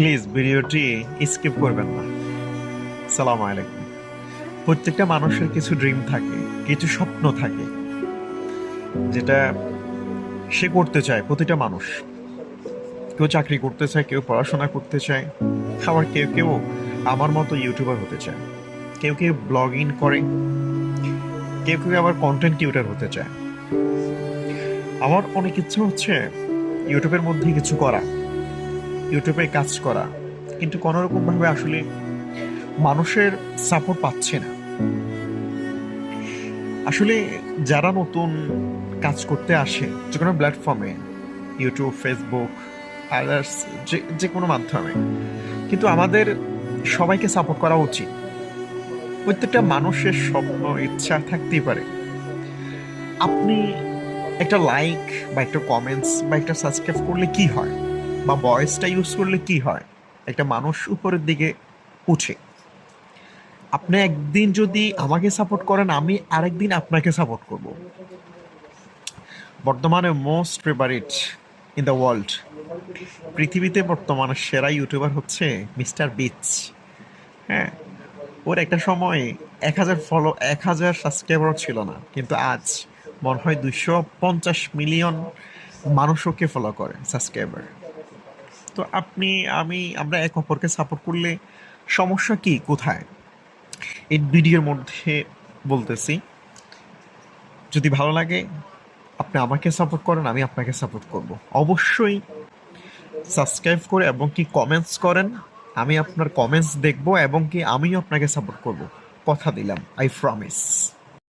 Please ভিডিওটি skip করবেন না। সালাম আলাইকুম। প্রত্যেকটা মানুষের কিছু ড্রিম থাকে, কিছু স্বপ্ন থাকে, যেটা সে করতে চায়। প্রতিটা মানুষ, কেউ চাকরি করতে চায়, কেউ পড়াশোনা করতে চায়, আবার কেউ কেউ আমার মতো ইউটিউবার হতে চায়, কেউ কেউ ব্লগিং করে, কেউ কেউ আবার কন্টেন্ট ক্রিয়েটর হতে চায়। আমার অনেক ইচ্ছা হচ্ছে ইউটিউবের মধ্যে কিছু করা, ইউটিউবে কাজ করা, কিন্তু কোনোরকম ভাবে আসলে মানুষের সাপোর্ট পাচ্ছে না। আসলে যারা নতুন কাজ করতে আসে যে কোনো প্ল্যাটফর্মে, ইউটিউব, ফেসবুক, আদার্স, যে কোনো মাধ্যমে, কিন্তু আমাদের সবাইকে সাপোর্ট করা উচিত। প্রত্যেকটা মানুষের স্বপ্ন, ইচ্ছা থাকতেই পারে। আপনি একটা লাইক বা একটা কমেন্টস বা একটা সাবস্ক্রাইব করলে কি হয়, বা ভয়েসটা ইউজ করলে কি হয়, একটা মানুষ উপরের দিকে উঠে। আপনি একদিন যদি আমাকে সাপোর্ট করেন, আমি আরেকদিন আপনাকে সাপোর্ট করব। বর্তমানে most favourite in the world, পৃথিবীতে বর্তমানে সেরা ইউটিউবার হচ্ছে মিস্টার বিচ। হ্যাঁ, ওর একটা সময় 1,000 সাবস্ক্রাইবারও ছিল না, কিন্তু আজ মনে হয় 250 মিলিয়ন মানুষ ওকে ফলো করে, সাবস্ক্রাইবার। তো আপনি, আমরা এক অপরকে সাপোর্ট করলে সমস্যা কি, কোথায়? এই ভিডিওর মধ্যে বলতেছি। যদি ভালো লাগে, আপনি আমাকে সাপোর্ট করেন, আমি আপনাকে সাপোর্ট করব। অবশ্যই সাবস্ক্রাইব করে এবং কি কমেন্টস করেন। আমি আপনার কমেন্টস দেখব এবং কি আমিও আপনাকে সাপোর্ট করব। কথা দিলাম, আই প্রমিস।